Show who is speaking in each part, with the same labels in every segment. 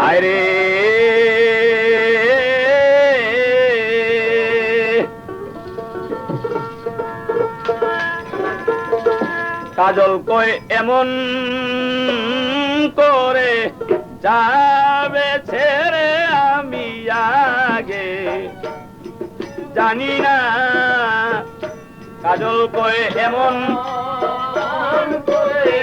Speaker 1: আরে কাজল কই এমন করে যাবে ছেড়ে আমি আগে জানি না কাজল কই এমন করে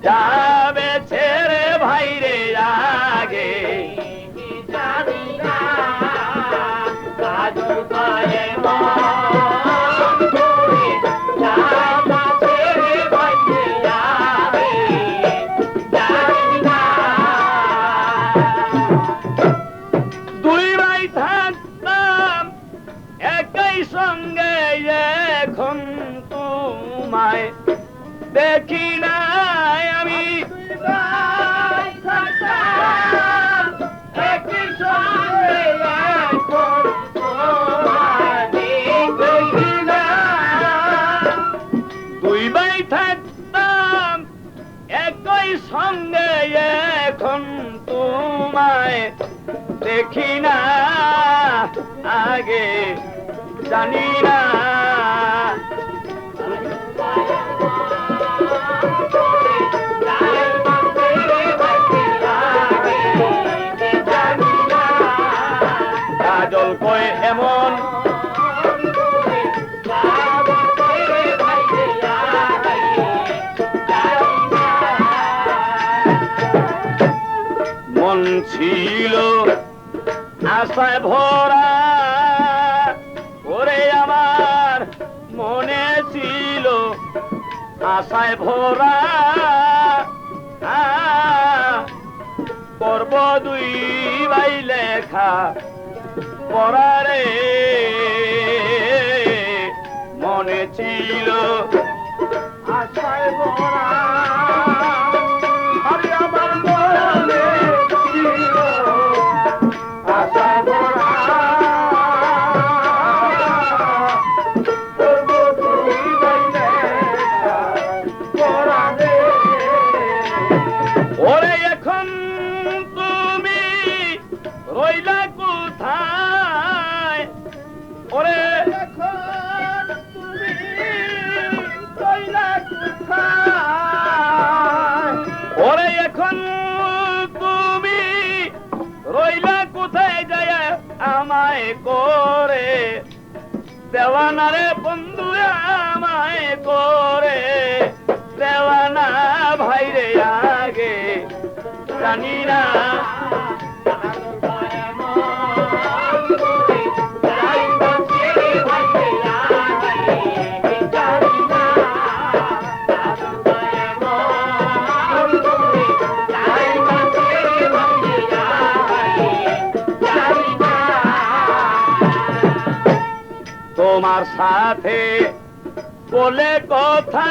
Speaker 1: যাবে ছেড়ে ভাইরে আগে জানি না কাজল কই এমন সঙ্গে এখন তোমায় দেখি নাই আমি একই সঙ্গে এখন তোমায় দেখি না দুই ভাই থাকতাম একই সঙ্গে এখন তোমায় দেখি না আগে জানি না কাজল কই এমন মন ছিল আশায় ভরা ওরে আমার মনে ছিল আশায় ভরা করব দুই ভাই লেখা পড়ারে মনে ছিল আশায় ভরা আরে আমার মনে ছিল আশায় ভরা ওরে এখন তুমি রইলা কোথায় ওরে এখন তুমি রইলা কোথায় ওরে এখন তুমি রইলা কোথায় যায় আমায় করে দেওয়ানা রে বন্ধু আমায় করে দেওয়ানা ভাইরে আগে জানি না তোমার সাথে বলে কথা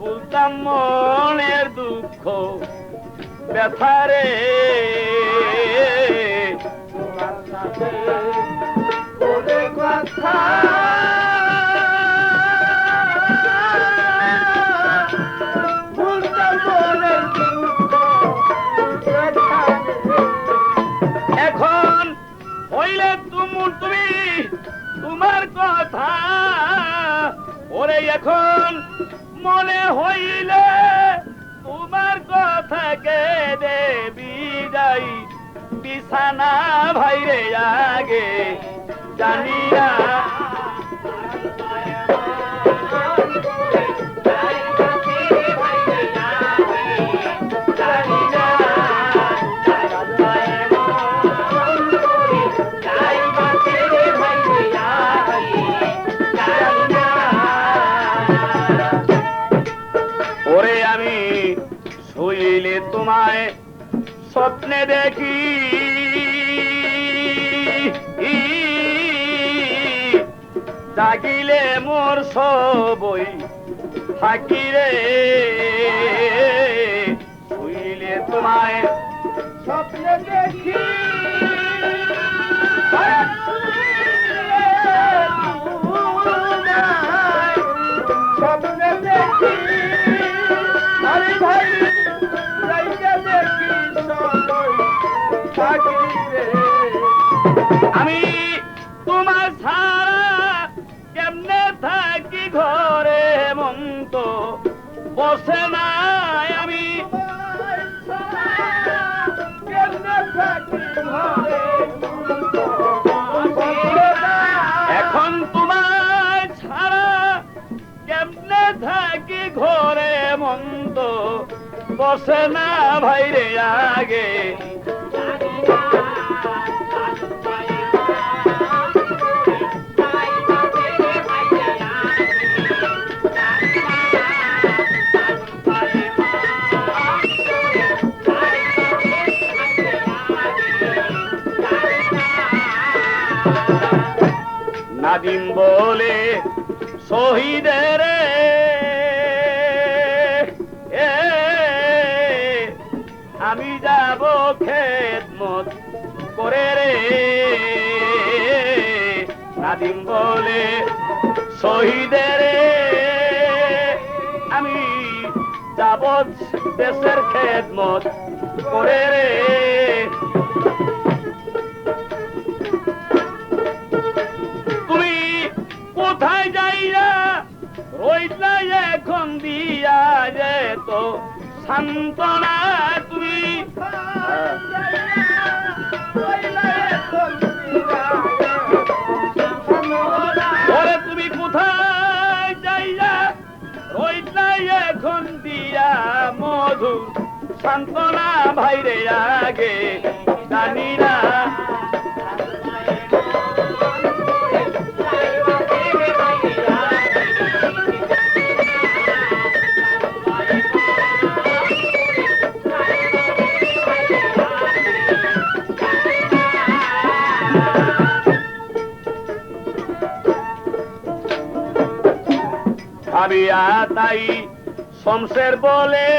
Speaker 1: বলতাম মনের দুঃখ ব্যথারে তোমার সাথে বলে কথা বলতাম মনের দুঃখ এখন হইলে তুমি তোমার কথা ওরে এখন মনে হইলে তোমার কথা কে দেবি যাই বিছানা ভাইরে আগে জানি না ওরে আমি শুইলে তোমায় স্বপ্নে দেখি জাগিলে মোর সবই থাকি রে শুইলে তোমায় স্বপ্নে দেখি স্বপ্নে দেখি আমি তোমার ছাড়া কেমনে থাকি ঘরে মন তো বসে নাই আমি এখন তোমায় ছাড়া কেমনে থাকি ঘরে মন তো বসে না ভাইরে আগে নাদিম বলে শহীদের আমি যাব খেদমত করে রে নাদিম বলে শহীদের আমি যাব দেশের খেদমত করে রে তুমি কোথায় যাইয়া রইলা এখন দিয়া যেত সান্ত্বনা তুমি ওরে তুমি কোথায় যাইয়া রইলা এখন দিয়া মধু সান্ত্বনা ভাইরে আগে জানি না ভাবিয়া তাই শমশের বলে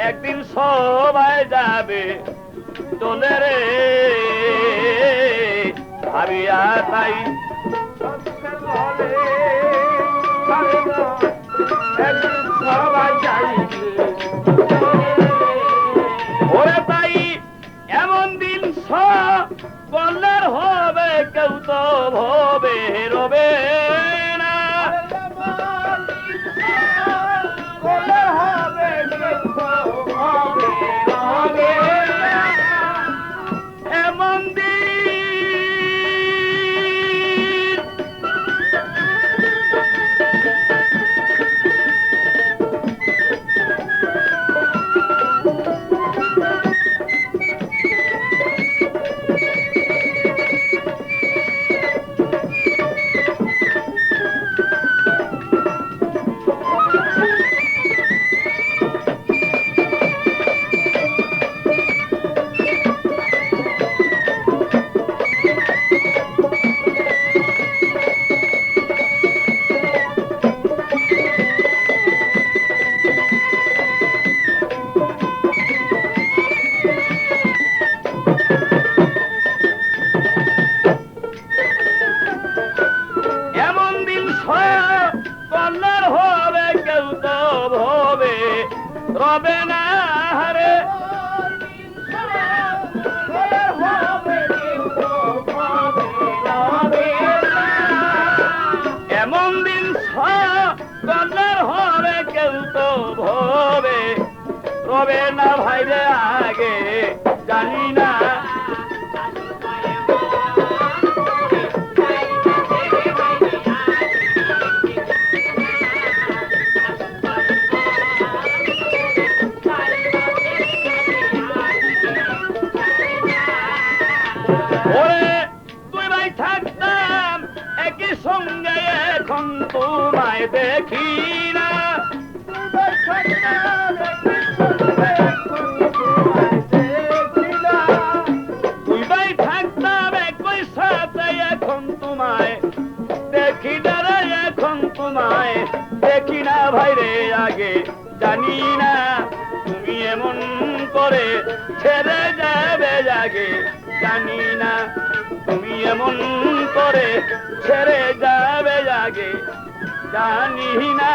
Speaker 1: একদিন সবাই যাবে দোলে রে ভাবিয়া তাই শমশের বলে একদিন সবাই যাইবে ওরে তাই এমন দিন সকলের হবে কেউ তো ভবে রবে রবে না রে এমন দিন সকলের হবে কেউ তো ভবে রবে না ভাইরে আগে জানি না সঙ্গে এখন তোমায় দেখি না তুই ভাই থাকতাম একই সাথে এখন তোমায় দেখি না রে এখন তোমায় দেখি না ভাইরে আগে জানি না তুমি এমন করে ছেড়ে যাবে আগে জানি না তুমি এমন করে ছেড়ে যাবে আগে জানি না